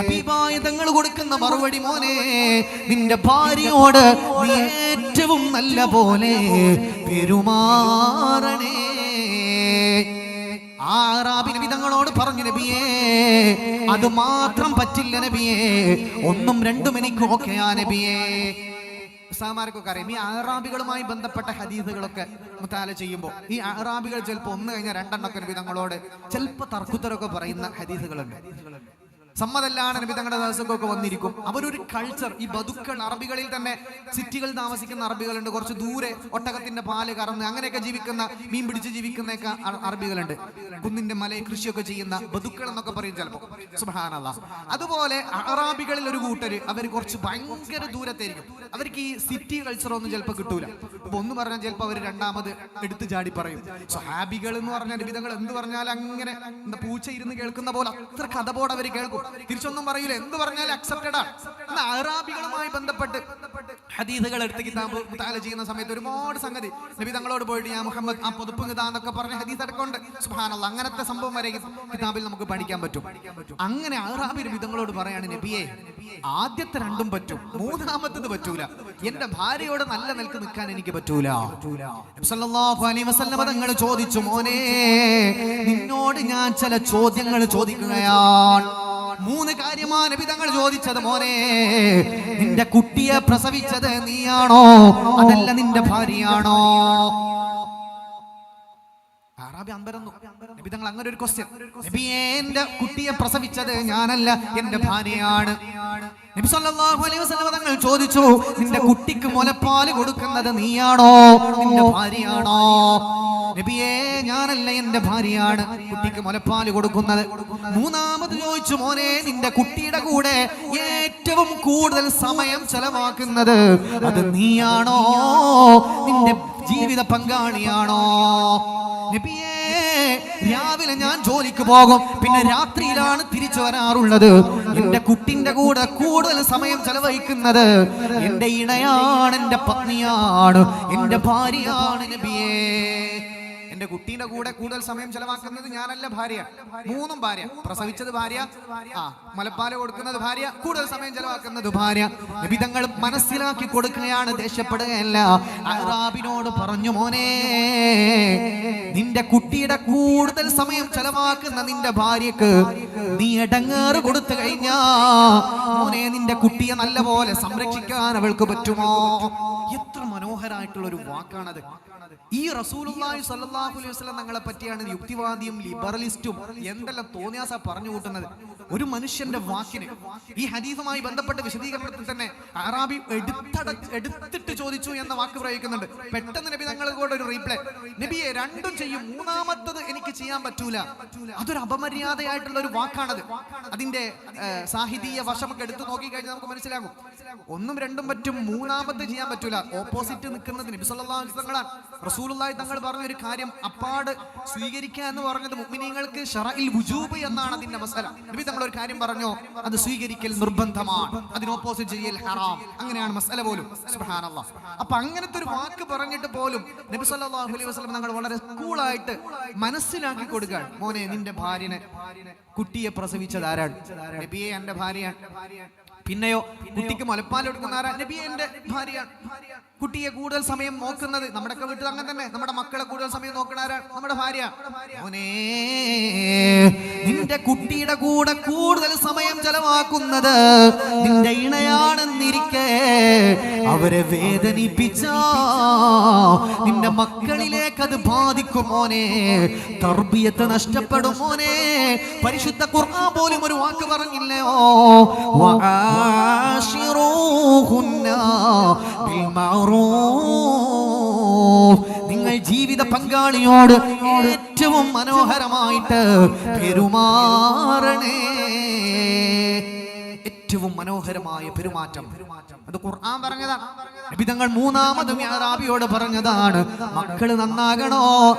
ഹബീബായ തങ്ങൾ കൊടുക്കുന്ന മറുപടി, മോനെ നിന്റെ ഭാര്യയോട് നീ ഏറ്റവും നല്ല പോലെ പെരുമാറണേ. ആറാബി നബി തങ്ങളോട് പറഞ്ഞു, നബിയേ അത് മാത്രം പറ്റില്ല നബിയേ, ഒന്നും രണ്ടും എനിക്ക് ഓക്കെയാ നബിയേ. ഉസ്താദുമാർക്കൊക്കെ അറിയാം, ഈ അറാബികളുമായി ബന്ധപ്പെട്ട ഹദീസുകളൊക്കെ മുത്താല ചെയ്യുമ്പോൾ ഈ അറാബികൾ ചിലപ്പോൾ ഒന്ന് കഴിഞ്ഞാൽ രണ്ടെണ്ണൊക്കെ നബി തങ്ങളോട് ചിലപ്പോൾ തർക്കുത്തരൊക്കെ പറയുന്ന ഹദീസുകളുണ്ട്. സമ്മതല്ലാണ് നബി തങ്ങളുടെ ദിവസമൊക്കെ വന്നിരിക്കും. അവരൊരു കൾച്ചർ, ഈ ബതുക്കൾ, അറബികളിൽ തന്നെ സിറ്റികൾ താമസിക്കുന്ന അറബികളുണ്ട്, കുറച്ച് ദൂരെ ഒട്ടകത്തിന്റെ പാല് കറന്ന് അങ്ങനെയൊക്കെ ജീവിക്കുന്ന, മീൻ പിടിച്ച് ജീവിക്കുന്നൊക്കെ അറബികളുണ്ട്. കുന്നിന്റെ മലയെ കൃഷിയൊക്കെ ചെയ്യുന്ന ബതുക്കൾ എന്നൊക്കെ പറയും ചിലപ്പോൾ, സുബ്ഹാനല്ലാഹ്. അതുപോലെ അറാബികളിൽ ഒരു കൂട്ടര് അവർ കുറച്ച് ഭയങ്കര ദൂരത്തായിരിക്കും. അവർക്ക് ഈ സിറ്റി കൾച്ചർ ഒന്നും ചിലപ്പോൾ കിട്ടൂല. അപ്പൊ ഒന്ന് പറഞ്ഞാൽ ചിലപ്പോൾ അവർ രണ്ടാമത് എടുത്ത് ചാടി പറയും. സ്വഹാബികൾ എന്ന് പറഞ്ഞാൽ നബി തങ്ങൾ എന്ത് പറഞ്ഞാൽ അങ്ങനെ എന്താ പൂച്ച ഇരുന്ന് കേൾക്കുന്ന പോലെ അത്ര കഥപോട് അവർ കേൾക്കും, തിരിച്ചൊന്നും പറയൂല, എന്ത് പറഞ്ഞാൽ അക്സെപ്റ്റഡ് ആണ്. അറാബികളുമായി ബന്ധപ്പെട്ട് ഹദീസുകൾ എടുത്ത് കിതാബ് മുതാല ചെയ്യുന്ന സമയത്ത് ഒരുപാട് സംഗതി നബി തങ്ങളോട് പോയിട്ട് ഞാൻ മുഹമ്മദ് ആ പൊതുപ്പ് എന്നൊക്കെ പറഞ്ഞ ഹദീസ് അടക്കമുണ്ട്. സുബ്ഹാനല്ലാഹ്, അങ്ങനത്തെ സംഭവം വരെ കിതാബിൽ നമുക്ക് പഠിക്കാൻ പറ്റും. അങ്ങനെ അറാബി നബി തങ്ങളോട് പറയാണ്, നബിയെ ആദ്യത്തെ രണ്ടും പറ്റും, മൂന്നാമത്തത് പറ്റൂല. എന്റെ ഭാര്യയോട് നല്ല നിലക്ക് നിൽക്കാൻ എനിക്ക് പറ്റൂല. നബി സല്ലല്ലാഹു അലൈഹി വസല്ലം തങ്ങൾ ചോദിച്ചു, മോനെ നിന്നോട് ഞാൻ ചില ചോദ്യങ്ങൾ ചോദിക്കുകയാണ്. മൂന്ന് കാര്യമാണ് നബി തങ്ങൾ ചോദിച്ചത്. മോനെ നിന്റെ കുട്ടിയെ പ്രസവിച്ചത് നീയാണോ അതല്ല നിന്റെ ഭാര്യയാണോ? അറാബി അമ്പരന്നു. നബി തങ്ങൾ അങ്ങനെ ഒരു ക്വസ്റ്റ്യൻ, നബിയേ എന്റെ കുട്ടിയെ പ്രസവിച്ചത് ഞാനല്ല എന്റെ ഭാര്യയാണ്. നബി സല്ലല്ലാഹു അലൈഹി വസല്ലം തങ്ങൾ ചോദിച്ചു, നിന്റെ കുട്ടിക്ക് മുലപ്പാൽ കൊടുക്കുന്നത് നീയാണോ നിന്റെ ഭാര്യയാണോ? നബിയേ ഞാനല്ല എന്റെ ഭാര്യയാണ് കുട്ടിക്ക് മുലപ്പാൽ കൊടുക്കുന്നത്. മൂന്നാമത് ചോദിച്ചു, മോനെ നിന്റെ കുട്ടിയുടെ കൂടെ ഏറ്റവും കൂടുതൽ സമയം ചെലവാക്കുന്നത് അത് നീയാണോ നിന്റെ ജീവിത പങ്കാളിയാണോ? നബിയേ രാവിലെ ഞാൻ ജോലിക്ക് പോകും, പിന്നെ രാത്രിയിലാണ് തിരിച്ചു വരാറുള്ളത്. എന്റെ കുട്ടിന്റെ കൂടെ കൂടുതൽ സമയം ചെലവഴിക്കുന്നത് എന്റെ ഇണയാണ്, എന്റെ പത്നിയാണ്, എന്റെ ഭാര്യയാണ്. നബിയേ എന്റെ കുട്ടീന്റെ കൂടെ കൂടുതൽ സമയം ചെലവാക്കുന്നത് ഞാനല്ല, ഭാര്യ. മൂന്നും ഭാര്യ, പ്രസവിച്ചത് ഭാര്യ, മുലപ്പാല് കൊടുക്കുന്നത് ഭാര്യ, കൂടുതൽ സമയം ചെലവാക്കുന്നത് ഭാര്യ. നബി തങ്ങൾ മനസ്സിലാക്കി കൊടുക്കുകയാണ്, ദേഷ്യപ്പെടുകയല്ല. അറാബിനോട് പറഞ്ഞു, മോനെ നിന്റെ കുട്ടിയുടെ കൂടുതൽ സമയം ചെലവാക്കുന്ന നിന്റെ ഭാര്യക്ക് നീ ഇടങ്ങേറ് കൊടുത്തു കഴിഞ്ഞാ മോനെ നിന്റെ കുട്ടിയെ നല്ലപോലെ സംരക്ഷിക്കാൻ അവൾക്ക് പറ്റുമോ? എത്ര മനോഹരമായിട്ടുള്ള ഒരു വാക്കാണത്. ഈ റസൂലുള്ളാഹി സ്വല്ലല്ലാഹു അലൈഹി വസല്ലം തങ്ങളെ പറ്റിയാണ് യുക്തിവാദിയും ലിബറലിസ്റ്റും എന്തെല്ലാം തോന്നിയാസ പറഞ്ഞു കൂട്ടുന്നത്. ഒരു മനുഷ്യന്റെ വാക്കിന് ഈ ഹദീസുമായി ബന്ധപ്പെട്ട വിശദീകരണത്തിൽ തന്നെ അറാബി എടുത്തിട്ട് ചോദിച്ചു എന്ന വാക്ക് പ്രയോഗിക്കുന്നുണ്ട്. പെട്ടെന്ന് നബി തങ്ങളോട് ഒരു റീപ്ലൈ, നബിയെ രണ്ടും ചെയ്യും, മൂന്നാമത്തത് എനിക്ക് ചെയ്യാൻ പറ്റൂല. അതൊരു അപമര്യാദയായിട്ടുള്ള ഒരു വാക്കാണത്. അതിന്റെ സാഹിതീയ വശമൊക്കെ എടുത്തു നോക്കി കഴിഞ്ഞാൽ നമുക്ക് മനസ്സിലാകും. ഒന്നും രണ്ടും പറ്റും, മൂന്നാമത് ചെയ്യാൻ പറ്റൂല. ഓപ്പോസിറ്റ് നിൽക്കുന്നത് നബി സല്ലല്ലാഹു അലൈഹി വസല്ലം. റസൂലുള്ളാഹി തങ്ങൾ പറഞ്ഞ ഒരു കാര്യം അപ്പാട് സ്വീകരിക്കുക എന്ന് പറഞ്ഞത് മുഅ്മിനീങ്ങൾക്ക് ശറഇൽ വുജൂബ് എന്നാണ് അതിന്റെ മസല. നബി തങ്ങൾ ഒരു കാര്യം പറഞ്ഞോ അത് സ്വീകരിക്കൽ നിർബന്ധമാണ്, അതിന് ഓപ്പോസിറ്റ് ചെയ്യൽ ഹറാം, അങ്ങനെയാണ് മസല പോലും. സുബ്ഹാനല്ലാഹ്. അപ്പൊ അങ്ങനത്തെ ഒരു വാക്ക് പറഞ്ഞിട്ട് പോലും നബി സല്ലല്ലാഹു അലൈഹി വസല്ലം തങ്ങൾ വളരെ കൂളായിട്ട് മനസ്സിലാക്കി കൊടുക്കുകയാണ്, മോനെ നിന്റെ ഭാര്യനെ കുട്ടിയെ പ്രസവിച്ചത് ആരാണ്? നബിയെ എന്റെ ഭാര്യയാണ്. പിന്നെയോ കുട്ടിക്ക് മുലപ്പാൽ കൊടുക്കുന്ന ആരാ? നബിയെ എന്റെ ഭാര്യയാണ്. കുട്ടിയെ കൂടുതൽ സമയം നോക്കുന്നത് നമ്മുടെയൊക്കെ വീട്ടിൽ അങ്ങനെ തന്നെ, നമ്മുടെ മക്കളെ കൂടുതൽ സമയം നോക്കുന്ന ആരാണ്? നമ്മുടെ ഭാര്യ. മോനെ നിന്റെ കുട്ടിയുടെ കൂടെ കൂടുതൽ സമയം ചെലവാക്കുന്നത് നിന്റെ ഇണയാണെന്നിരിക്കെ അവരെ വേദനിപ്പിച്ച നിന്റെ മക്കളിലേക്ക് അത് ബാധിക്കും മോനെ, തർബിയത്ത് നഷ്ടപ്പെടും മോനെ. പരിശുദ്ധ ഖുർആൻ പോലും ഒരു വാക്ക് പറഞ്ഞില്ലയോ, നിങ്ങൾ ജീവിത പങ്കാളിയോട് ഏറ്റവും മനോഹരമായിട്ട് പെരുമാറണേ. ഏറ്റവും മനോഹരമായ പെരുമാറ്റം അത് ഖുർആൻ പറഞ്ഞതാണ്. നബി തങ്ങൾ മൂന്നാമതും അറാബിയോട് പറഞ്ഞതാണ്, മക്കള് നന്നാകണോ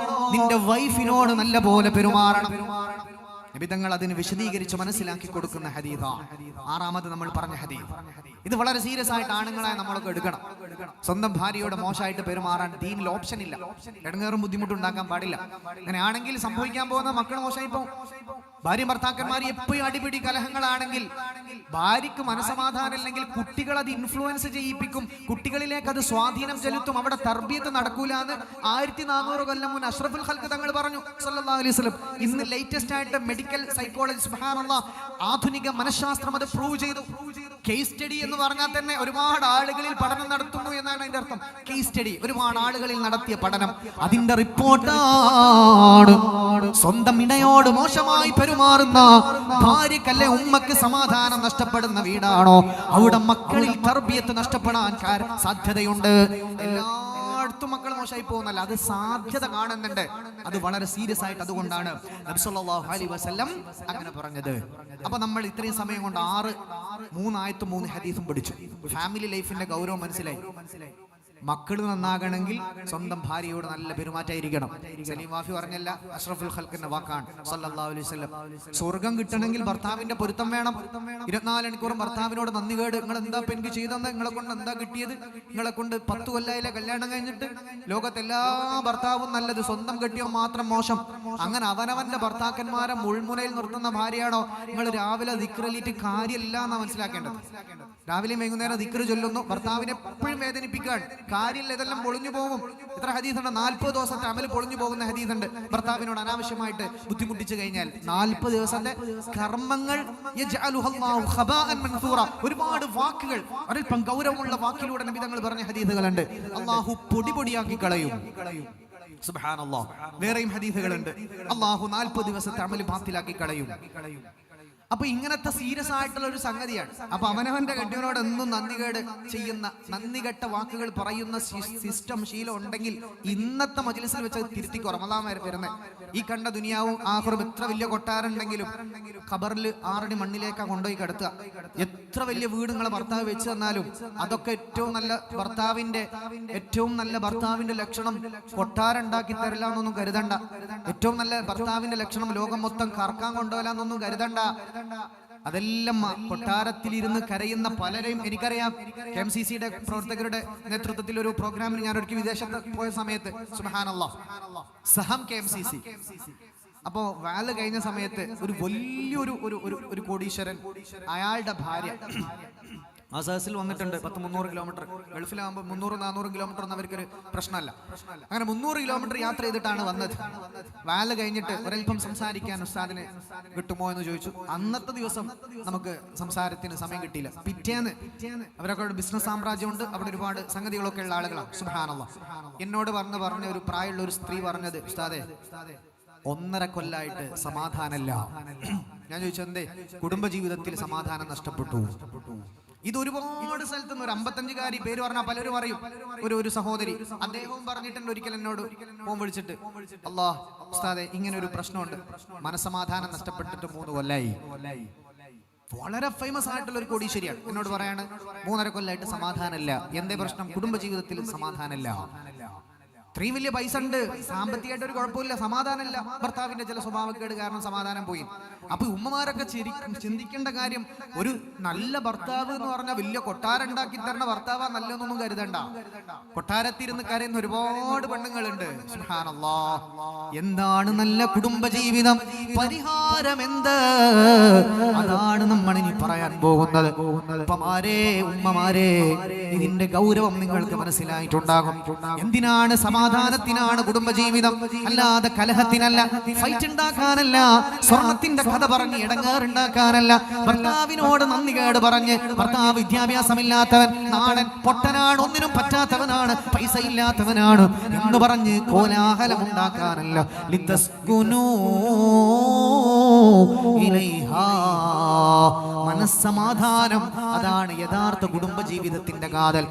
നിന്റെ വൈഫിനോട് നല്ല പോലെ പെരുമാറണം. നബിതങ്ങൾ അതിന് വിശദീകരിച്ച് മനസ്സിലാക്കി കൊടുക്കുന്ന ഹദീസാ. ആറാമത് നമ്മൾ പറഞ്ഞ ഹദീസ്. ഇത് വളരെ സീരിയസ് ആയിട്ട് ആണുങ്ങളായ നമ്മളൊക്കെ എടുക്കണം. സ്വന്തം ഭാര്യയോട് മോശമായിട്ട് പെരുമാറാൻ ദീനിൽ ഓപ്ഷൻ ഇല്ല. ഇടങ്ങേറും ബുദ്ധിമുട്ടുണ്ടാക്കാൻ പാടില്ല. അങ്ങനെയാണെങ്കിൽ സംഭവിക്കാൻ പോകുന്ന മക്കൾ മോശമായി പോകും. ഭാര്യ ഭർത്താക്കന്മാർ എപ്പോഴും അടിപിടി കലഹങ്ങളാണെങ്കിൽ ഭാര്യയ്ക്ക് മനസമാധാനം ഇല്ലെങ്കിൽ കുട്ടികൾ അത് ഇൻഫ്ലുവൻസ് ചെയ്യിപ്പിക്കും. കുട്ടികളിലേക്ക് അത് സ്വാധീനം ചെലുത്തും. അവിടെ തർബിയത്ത് നടക്കൂല എന്ന് 1400 കൊല്ലം മുൻ അഷ്റഫുൽ ഖൽഖ് തങ്ങൾ പറഞ്ഞു സല്ലല്ലാഹു അലൈഹി വസല്ലം. ഇന്ന് ലേറ്റസ്റ്റ് ആയിട്ട് മെഡിക്കൽ സൈക്കോളജി സുബ്ഹാനല്ലാഹ് ആധുനിക മനഃശാസ്ത്രം അത് പ്രൂവ് ചെയ്തു. കേസ് സ്റ്റഡി എന്ന് പറഞ്ഞാൽ തന്നെ ഒരുപാട് ആളുകളിൽ പഠനം നടത്തുന്നു എന്നാണ് അതിന്റെ അർത്ഥം. കേസ് സ്റ്റഡി ഒരുപാട് ആളുകളിൽ നടത്തിയ പഠനം. അതിന്റെ റിപ്പോർട്ടാണ് സ്വന്തം ഇണയോട് മോശമായി പെരുമാറുന്ന ഭാര്യക്കല്ലേ ഉമ്മക്ക് സമാധാനം നഷ്ടപ്പെടുന്ന വീടാണോ അവിടെ മക്കളിൽ തർബിയത്ത് നഷ്ടപ്പെടാൻ സാധ്യതയുണ്ട്. എല്ലായിടത്തും മക്കൾ മോശമായി പോകുന്നല്ല, അത് സാധ്യത കാണുന്നുണ്ട്. അത് വളരെ സീരിയസ് ആയിട്ട് അതുകൊണ്ടാണ് നബി സല്ലല്ലാഹു അലൈഹി വസല്ലം അങ്ങനെ പറഞ്ഞത്. അപ്പൊ നമ്മൾ ഇത്രയും സമയം കൊണ്ട് 3 ആയത്തും 3 ഹദീസും പഠിച്ചു. ഫാമിലി ലൈഫിന്റെ ഗൗരവം മനസ്സിലായി. മക്കൾ നന്നാകണമെങ്കിൽ സ്വന്തം ഭാര്യയോട് നല്ല പെരുമാറ്റമായിരിക്കണം. സലീം വാഫി പറഞ്ഞല്ല, അഷ്റഫുൽ ഖൽഖിന്റെ വാക്കാണ് സല്ലല്ലാഹു അലൈഹി വസല്ലം. സ്വർഗം കിട്ടണമെങ്കിൽ ഭർത്താവിന്റെ പൊരുത്തം വേണം. 24 മണിക്കൂറും ഭർത്താവിനോട് നന്ദി കേട്. നിങ്ങൾ എന്താ എനിക്ക് ചെയ്തെന്ന്, നിങ്ങളെ കൊണ്ട് എന്താ കിട്ടിയത്, നിങ്ങളെ കൊണ്ട് 10 കൊല്ലയിലെ കല്യാണം കഴിഞ്ഞിട്ട് ലോകത്തെല്ലാ ഭർത്താവും നല്ലത്, സ്വന്തം കെട്ടിയോ മാത്രം മോശം. അങ്ങനെ അവനവന്റെ ഭർത്താക്കന്മാരെ മുൾമുനയിൽ നിർത്തുന്ന ഭാര്യയാണോ നിങ്ങൾ രാവിലെ ദിക്റലിയിട്ട് കാര്യമില്ല എന്നാ മനസ്സിലാക്കേണ്ടത്. രാവിലെ വൈകുന്നേരം ദിക്റ് ചൊല്ലുന്നു, ഭർത്താവിനെ എപ്പോഴും വേദനിപ്പിക്കാൻ കാര്യമില്ല, ഇതെല്ലാം പൊളിഞ്ഞു പോകും. എത്ര ഹദീസുണ്ട്? 40 ദിവസത്തെ അമൽ പൊളിഞ്ഞു പോകുന്ന ഹദീസുണ്ട്. ഭർത്താവിനോട് അനാവശ്യമായിട്ട് ബുദ്ധിമുട്ടിച്ചു കഴിഞ്ഞാൽ 40 ദിവസത്തെ കർമ്മങ്ങൾ ഒരുപാട് വാക്കുകൾ, ഒരൽപ്പം ഗൗരവമുള്ള വാക്കിലൂടെ നബി തങ്ങൾ പറഞ്ഞ ഹദീസുകളുണ്ട്. അള്ളാഹു പൊടി പൊടിയാക്കി കളയും. സുബ്ഹാനല്ലാഹ്. വേറെയും ഹദീസുകളുണ്ട്, അള്ളാഹു 40 ദിവസത്തെ അമൽ ബാത്തിലാക്കി കളയും. അപ്പൊ ഇങ്ങനത്തെ സീരിയസ് ആയിട്ടുള്ള ഒരു സംഗതിയാണ്. അപ്പൊ അവനവന്റെ കെട്ടിയവനോട് എന്നും നന്ദികേട് ചെയ്യുന്ന, നന്ദികെട്ട വാക്കുകൾ പറയുന്ന സിസ്റ്റം ശീലം ഉണ്ടെങ്കിൽ ഇന്നത്തെ മജ്‌ലിസിൽ വെച്ച് തിരുത്തിക്കോ. റമദാൻ വരുന്നത് ഈ കണ്ട ദുനിയാവും ആഖിറും എത്ര വലിയ കൊട്ടാരുണ്ടെങ്കിലും ഖബറിൽ 6 അടി മണ്ണിലേക്കാണ് കൊണ്ടുപോയി കിടത്തുക. എത്ര വലിയ വീട് നിങ്ങളെ ഭർത്താവ് വെച്ച് തന്നാലും അതൊക്കെ ഏറ്റവും നല്ല ഭർത്താവിന്റെ ലക്ഷണം കൊട്ടാരുണ്ടാക്കി തരില്ല എന്നൊന്നും കരുതണ്ട. ഏറ്റവും നല്ല ഭർത്താവിന്റെ ലക്ഷണം ലോകം മൊത്തം കറക്കാൻ കൊണ്ടുപോകില്ല എന്നൊന്നും കരുതണ്ട. അതെല്ലാം കൊട്ടാരത്തിലിരുന്ന് കരയുന്ന പലരെയും എനിക്കറിയാം. KMCCയുടെ പ്രവർത്തകരുടെ നേതൃത്വത്തിൽ ഒരു പ്രോഗ്രാമിൽ ഞാൻ ഒരിക്കൽ വിദേശത്ത് പോയ സമയത്ത് സുബ്ഹാനല്ലാഹ് സഹം KMCC, അപ്പോ വാല് കഴിഞ്ഞ സമയത്ത് ഒരു വലിയൊരു ഒരു കോടീശ്വരൻ അയാളുടെ ഭാര്യ ആ സദസ്സിൽ വന്നിട്ടുണ്ട്. 300 കിലോമീറ്റർ, ഗൾഫിലാകുമ്പോൾ 300-400 കിലോമീറ്റർ ഒന്നും അവർക്കൊരു പ്രശ്നമല്ല. അങ്ങനെ 300 കിലോമീറ്റർ യാത്ര ചെയ്തിട്ടാണ് വന്നത്. വാല് കഴിഞ്ഞിട്ട് ഒരൽപ്പം സംസാരിക്കാൻ ഉസ്താദിനെ കിട്ടുമോ എന്ന് ചോദിച്ചു. അന്നത്തെ ദിവസം നമുക്ക് സംസാരത്തിന് സമയം കിട്ടിയില്ല. പിറ്റേന്ന് അവരൊക്കെ ബിസിനസ് സാമ്രാജ്യമുണ്ട്, അവിടെ ഒരുപാട് സംഗതികളൊക്കെ ഉള്ള ആളുകളാണ്. സുബ്ഹാനല്ലാഹ്. എന്നോട് പറഞ്ഞ ഒരു പ്രായമുള്ള ഒരു സ്ത്രീ പറഞ്ഞത്, ഉസ്താദേ 1.5 കൊല്ലായിട്ട് സമാധാനമില്ല. ഞാൻ ചോദിച്ചു എന്തേ? കുടുംബജീവിതത്തിൽ സമാധാനം നഷ്ടപ്പെട്ടു. ഇത് ഒരുപാട് സ്ഥലത്ത് നിന്ന് ഒരു 55-കാരി പേര് പറഞ്ഞാൽ പലരും പറയും. ഒരു സഹോദരി അദ്ദേഹവും പറഞ്ഞിട്ടുണ്ട് ഒരിക്കൽ എന്നോട് ഫോൺ വിളിച്ചിട്ട്, അല്ലാഹ് ഉസ്താദേ ഇങ്ങനെ ഒരു പ്രശ്നമുണ്ട്, മനസമാധാനം നഷ്ടപ്പെട്ടിട്ട് 3 കൊല്ലായി. വളരെ ഫേമസ് ആയിട്ടുള്ള ഒരു കോടീശ്വരിയാണ്. എന്നോട് പറയാണ് 3.5 കൊല്ലായിട്ട് സമാധാനമില്ല. എന്തേ പ്രശ്നം? കുടുംബജീവിതത്തിൽ സമാധാനമില്ല. ഇത്രയും വലിയ പൈസ ഉണ്ട്, സാമ്പത്തികമായിട്ട് ഒരു കുഴപ്പമില്ല, സമാധാനമില്ല. ഭർത്താവിന്റെ ചില സ്വഭാവക്കേട് കാരണം സമാധാനം പോയി. അപ്പൊ ഉമ്മമാരൊക്കെ ചിന്തിക്കേണ്ട കാര്യം, ഒരു നല്ല ഭർത്താവ് എന്ന് പറഞ്ഞാൽ വലിയ കൊട്ടാരം ഉണ്ടാക്കി തരണ ഭർത്താവാ നല്ലതൊന്നും കരുതണ്ട. കൊട്ടാരത്തിരുന്ന് കരയുന്ന ഒരുപാട് പെണ്ണുങ്ങളുണ്ട്. സുബ്ഹാനല്ലാഹ്. എന്താണ് നല്ല കുടുംബജീവിതം? പരിഹാരം എന്ത്? അതാണ് നമ്മൾ ഇനി പറയാൻ പോകുന്നത്. ഉമ്മമാരെ, ഇതിന്റെ ഗൗരവം നിങ്ങൾക്ക് മനസ്സിലായിട്ടുണ്ടാകും. എന്തിനാണ്? സമാധാനത്തിനാണ് കുടുംബജീവിതം, അല്ലാതെ കലഹത്തിനല്ല, ഫൈറ്റ് ഉണ്ടാക്കാനല്ല, സ്വർണത്തിന്റെ കഥ പറഞ്ഞ് ഇടങ്ങേറുണ്ടാക്കാനല്ല, ഭർത്താവിനോട് നന്ദി കേട് പറഞ്ഞ് ഭർത്താവ് വിദ്യാഭ്യാസമില്ലാത്തവൻ, നാടൻ പൊട്ടനാണ്, ഒന്നിനും പറ്റാത്തവനാണ്, പൈസ ഇല്ലാത്തവനാണ് എന്ന് പറഞ്ഞ് കോലാഹലം ഉണ്ടാക്കാനല്ല. ലിതസ്കുനൂ ഇലൈഹാ, മനസ്സമാധാനം, അതാണ് യഥാർത്ഥ കുടുംബജീവിതത്തിന്റെ കാതൽ.